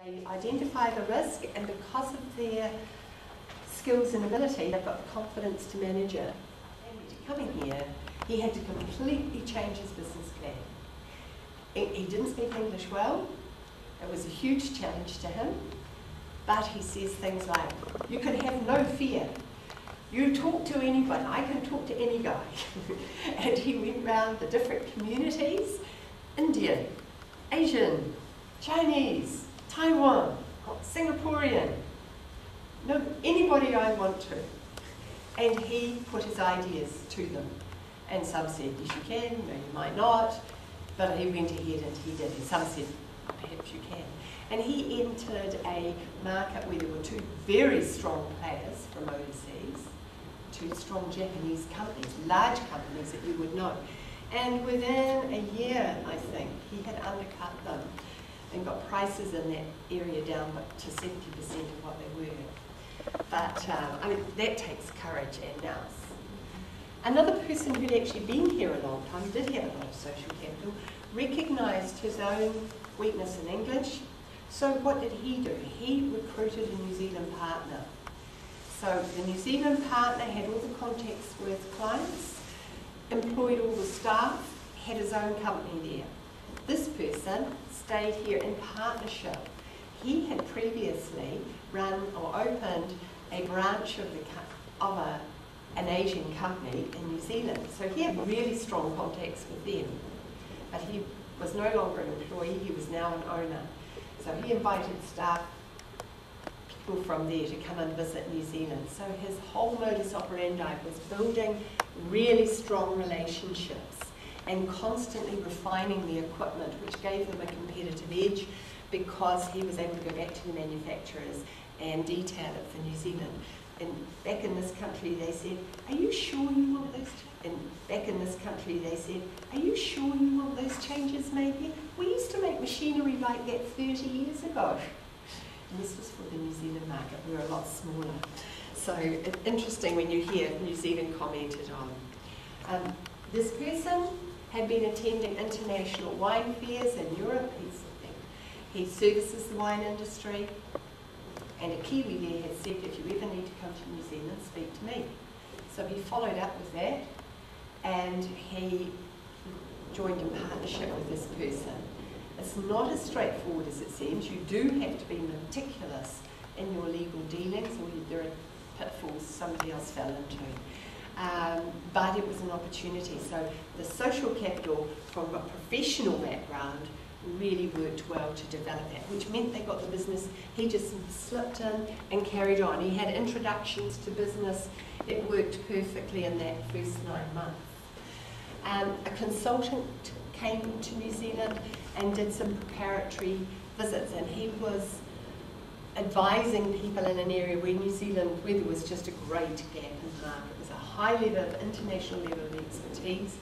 They identify the risk, and because of their skills and ability, they've got the confidence to manage it. Coming here, he had to completely change his business plan. He didn't speak English well. It was a huge challenge to him. But he says things like, you can have no fear. You talk to anybody. I can talk to any guy. And he went round the different communities, Indian, Asian, Chinese, Taiwan, Singaporean, no, anybody I want to. And he put his ideas to them. And some said, yes you can, no you might not. But he went ahead and he did. And some said, perhaps you can. And he entered a market where there were two very strong players from overseas, two strong Japanese companies, large companies that you would know. And within a year, I think, he had undercut them and got prices in that area down to 70% of what they were. But, I mean, that takes courage and nous. Another person who'd actually been here a long time, did have a lot of social capital, recognised his own weakness in English. So what did he do? He recruited a New Zealand partner. So the New Zealand partner had all the contacts with clients, employed all the staff, had his own company there. This person stayed here in partnership. He had previously run or opened a branch of an Asian company in New Zealand. So he had really strong contacts with them. But he was no longer an employee, he was now an owner. So he invited staff, people from there to come and visit New Zealand. So his whole modus operandi was building really strong relationships and constantly refining the equipment, which gave them a competitive edge because he was able to go back to the manufacturers and detail it for New Zealand. And back in this country they said, are you sure you want those? And back in this country they said, are you sure you want those changes made here? We used to make machinery like that 30 years ago. And this was for the New Zealand market. We were a lot smaller. So it's interesting when you hear New Zealand commented on. This person had been attending international wine fairs in Europe. He services the wine industry. And a Kiwi there had said, if you ever need to come to New Zealand, speak to me. So he followed up with that, and he joined in partnership with this person. It's not as straightforward as it seems. You do have to be meticulous in your legal dealings, or there are pitfalls somebody else fell into. But it was an opportunity. So the social capital from a professional background really worked well to develop that, which meant they got the business. He just slipped in and carried on. He had introductions to business. It worked perfectly in that first 9 months. A consultant came to New Zealand and did some preparatory visits, and he was advising people in an area where New Zealand, where there was just a great gap in the market. It was a high level of international level of expertise.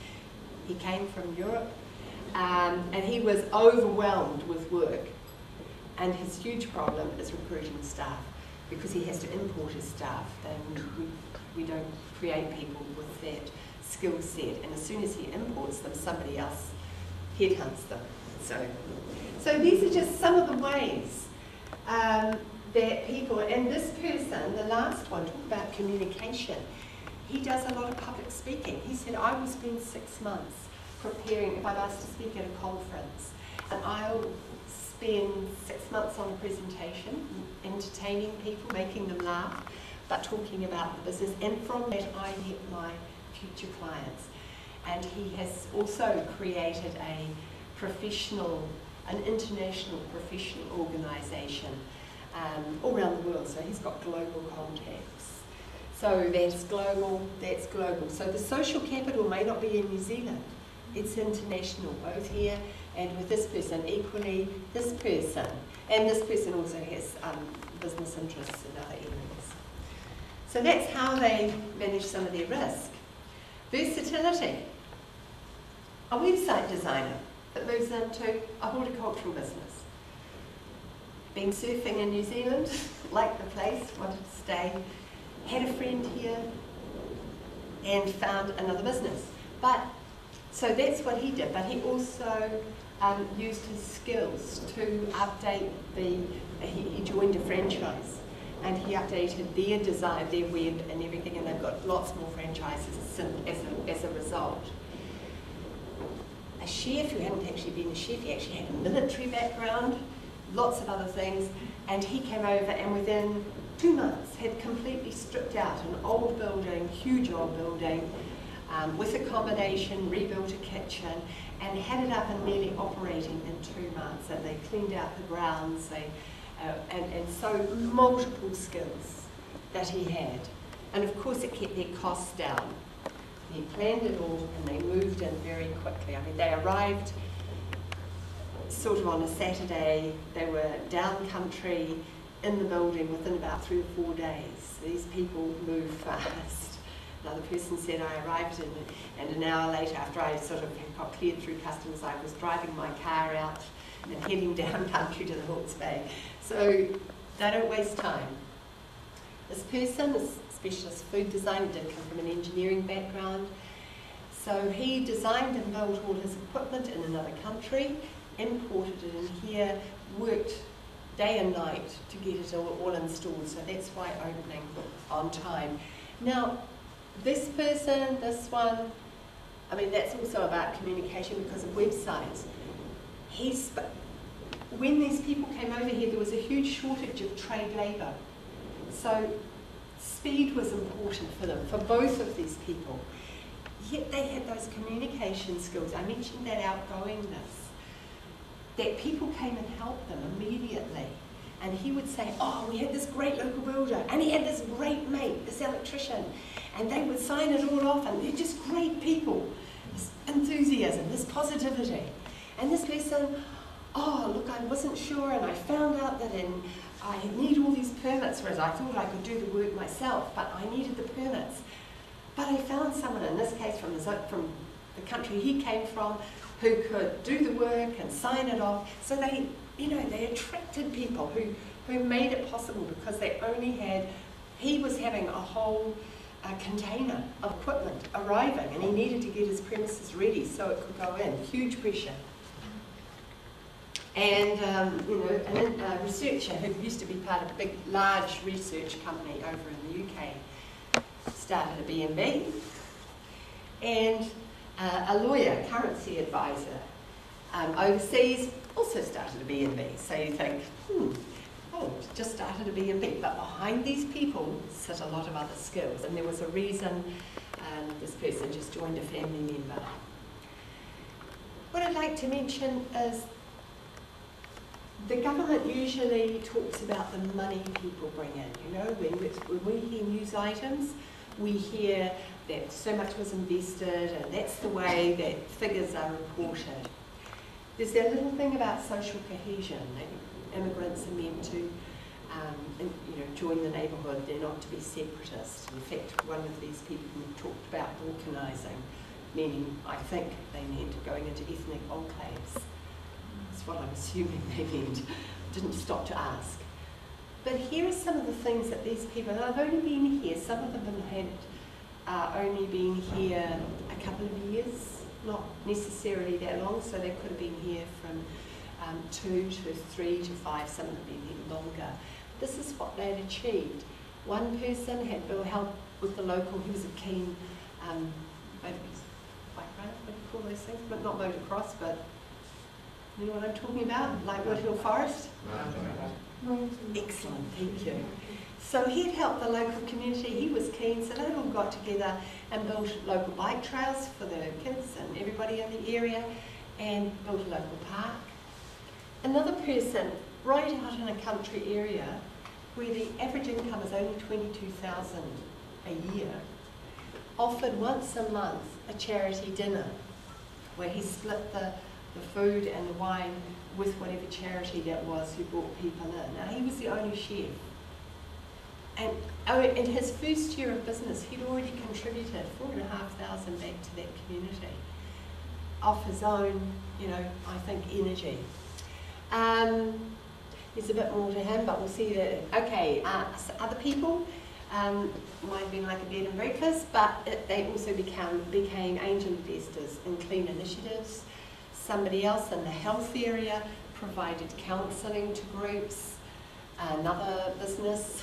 He came from Europe. And he was overwhelmed with work, and his huge problem is recruiting staff because he has to import his staff, and we don't create people with that skill set, and as soon as he imports them, somebody else headhunts them. So these are just some of the ways that people, and this person, the last one, talk about communication. He does a lot of public speaking. He said, I will spend 6 months preparing, if I'm asked to speak at a conference, and I'll spend 6 months on a presentation, entertaining people, making them laugh, but talking about the business, and from that I get my future clients. And he has also created an international professional organisation all around the world, so he's got global contacts. So that's global, that's global. So the social capital may not be in New Zealand. It's international, both here and with this person, equally this person. And this person also has business interests in other areas. So that's how they manage some of their risk. Versatility. A website designer that moves into a horticultural business. Been surfing in New Zealand, liked the place, wanted to stay, had a friend here, and found another business. So that's what he did, but he also used his skills to update he joined a franchise and he updated their design, their web and everything, and they've got lots more franchises as a result. A chef who hadn't actually been a chef, he actually had a military background, lots of other things, and he came over and within 2 months had completely stripped out an old building, huge old building, with accommodation, rebuilt a kitchen, and had it up and nearly operating in 2 months. And they cleaned out the grounds, and so multiple skills that he had. And of course it kept their costs down. He planned it all and they moved in very quickly. I mean, they arrived sort of on a Saturday. They were down country in the building within about 3 or 4 days. These people move fast. Another person said I arrived in, and an hour later, after I sort of got cleared through customs, I was driving my car out and heading down country to the Hawke's Bay. So they don't waste time. This person is a specialist food designer, did come from an engineering background. So he designed and built all his equipment in another country, imported it in here, worked day and night to get it all installed. So that's why opening on time. Now, this person, this one, I mean, that's also about communication because of websites. When these people came over here, there was a huge shortage of trade labour. So speed was important for them, for both of these people. Yet they had those communication skills. I mentioned that outgoingness, that people came and helped them immediately. And he would say, oh, we had this great local builder, and he had this great mate, this electrician, and they would sign it all off, and they're just great people. This enthusiasm, this positivity. And this person, oh, look, I wasn't sure, and I found out that I need all these permits, whereas I thought I could do the work myself, but I needed the permits. But I found someone, in this case from the country he came from, who could do the work and sign it off. So they, they attracted people who made it possible because they only had, he was having a whole container of equipment arriving and he needed to get his premises ready so it could go in. Huge pressure. And a researcher who used to be part of a big, large research company over in the UK started a B&B, and a lawyer, currency advisor, overseas also started a B&B. So you think, just started a B&B, but behind these people sit a lot of other skills, and there was a reason this person just joined a family member. What I'd like to mention is the government usually talks about the money people bring in. When we hear news items, we hear that so much was invested and that's the way that figures are reported. There's that little thing about social cohesion. Immigrants are meant to join the neighbourhood, they're not to be separatists. In fact, one of these people talked about balkanising, meaning, I think they meant going into ethnic enclaves. That's what I'm assuming they meant. Didn't stop to ask. But here are some of the things that these people, and I've only been here, some of them had only been here a couple of years, not necessarily that long, so they could have been here from 2 to 3 to 5, some of them been here longer. This is what they had achieved. One person had help with the local, he was a keen, bike ride, what do you call those things? But not motocross, but you know what I'm talking about? Like Woodhill Forest? Excellent, thank you. So he'd helped the local community, he was keen, so they all got together and built local bike trails for the kids and everybody in the area and built a local park. Another person, right out in a country area where the average income is only $22,000 a year, offered once a month a charity dinner where he split the food and the wine with whatever charity that was who brought people in. Now, he was the only chef. And in his first year of business, he'd already contributed $4,500 back to that community off his own, I think, energy. There's a bit more to him, but we'll see that. Okay, other people might have been like a bed and breakfast, but they also became angel investors in clean initiatives. Somebody else in the health area provided counselling to groups. Another business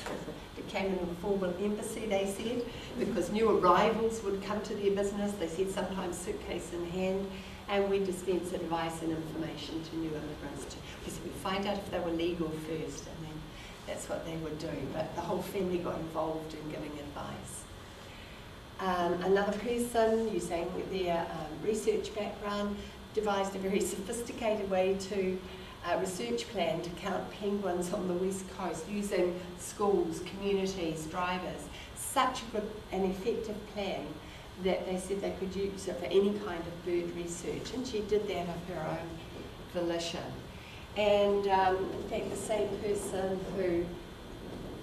became an informal embassy, they said, because new arrivals would come to their business. They said sometimes suitcase in hand, and we dispense advice and information to new immigrants. Because we find out if they were legal first, and then that's what they would do. But the whole family got involved in giving advice. Another person using their research background devised a very sophisticated way to research plan to count penguins on the west coast using schools, communities, drivers. Such a good and effective plan that they said they could use it for any kind of bird research, and she did that of her own volition. And in fact, the same person who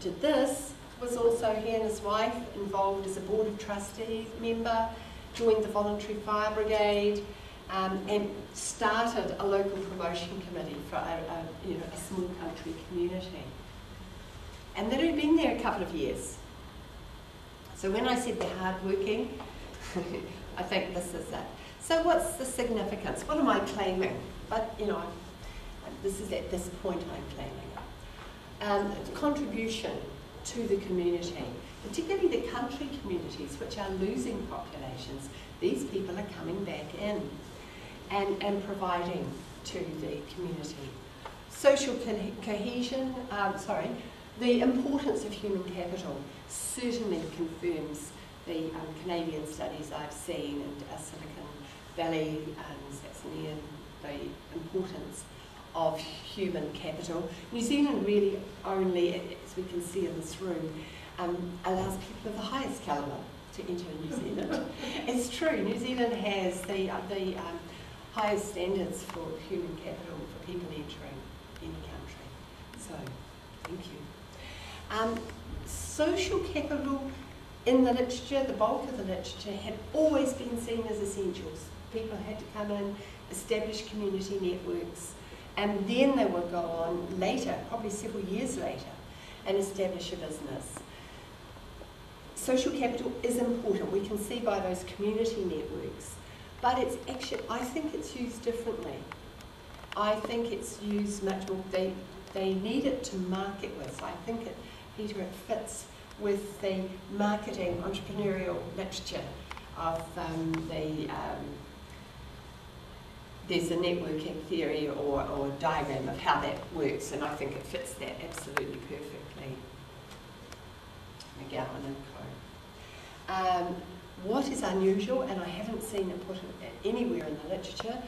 did this was also, he and his wife, involved as a board of trustees member, joined the voluntary fire brigade, and started a local promotion committee for a small country community. And they'd only been there a couple of years. So when I said they're hardworking, I think this is it. So what's the significance? What am I claiming? But this is at this point I'm claiming. Contribution to the community, particularly the country communities which are losing populations. These people are coming back in and providing to the community. Social cohesion, the importance of human capital certainly confirms the Canadian studies I've seen, and Silicon Valley and Saxonian, the importance of human capital. New Zealand really only, as we can see in this room, allows people of the highest calibre to enter New Zealand. It's true, New Zealand has the highest standards for human capital for people entering any country. So, thank you. Social capital in the literature, the bulk of the literature, had always been seen as essentials. People had to come in, establish community networks, and then they would go on later, probably several years later, and establish a business. Social capital is important. We can see by those community networks. But it's actually, I think it's used differently. I think it's used much more, they need it to market with. I think Peter, it fits with the marketing entrepreneurial literature of there's a networking theory or diagram of how that works, and I think it fits that absolutely perfectly. McGowan and Co. What is unusual, and I haven't seen it put anywhere in the literature,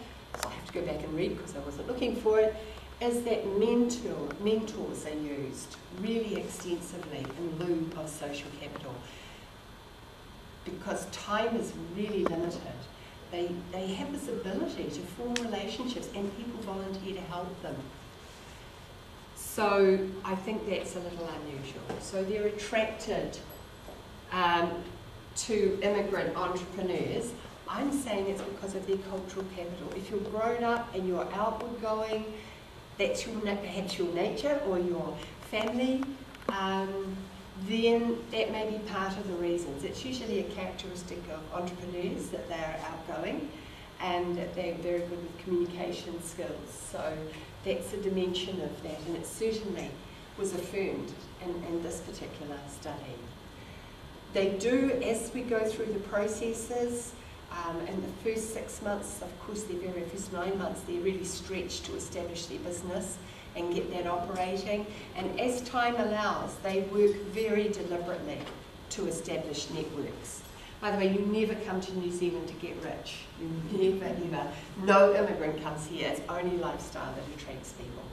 so I have to go back and read because I wasn't looking for it, is that mentors are used really extensively in lieu of social capital. Because time is really limited, they have this ability to form relationships, and people volunteer to help them. So I think that's a little unusual. So they're attracted to immigrant entrepreneurs. I'm saying it's because of their cultural capital. If you're grown up and you're outward going, that's perhaps your nature or your family, then that may be part of the reasons. It's usually a characteristic of entrepreneurs that they're outgoing and that they're very good with communication skills. So that's a dimension of that, and it certainly was affirmed in this particular study. They do, as we go through the processes, in the first 6 months, of course, the very first 9 months, they're really stretched to establish their business and get that operating. And as time allows, they work very deliberately to establish networks. By the way, you never come to New Zealand to get rich. You never, ever. No immigrant comes here. It's only lifestyle that attracts people.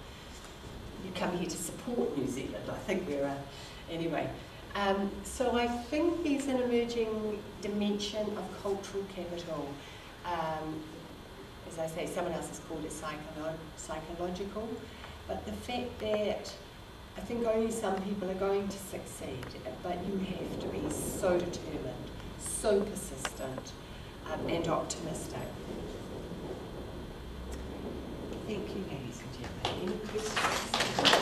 You come here to support New Zealand. I think we're anyway. So I think there's an emerging dimension of cultural capital. As I say, someone else has called it psychological. But the fact that I think only some people are going to succeed, but you have to be so determined, so persistent, and optimistic. Thank you, ladies and gentlemen. Any questions?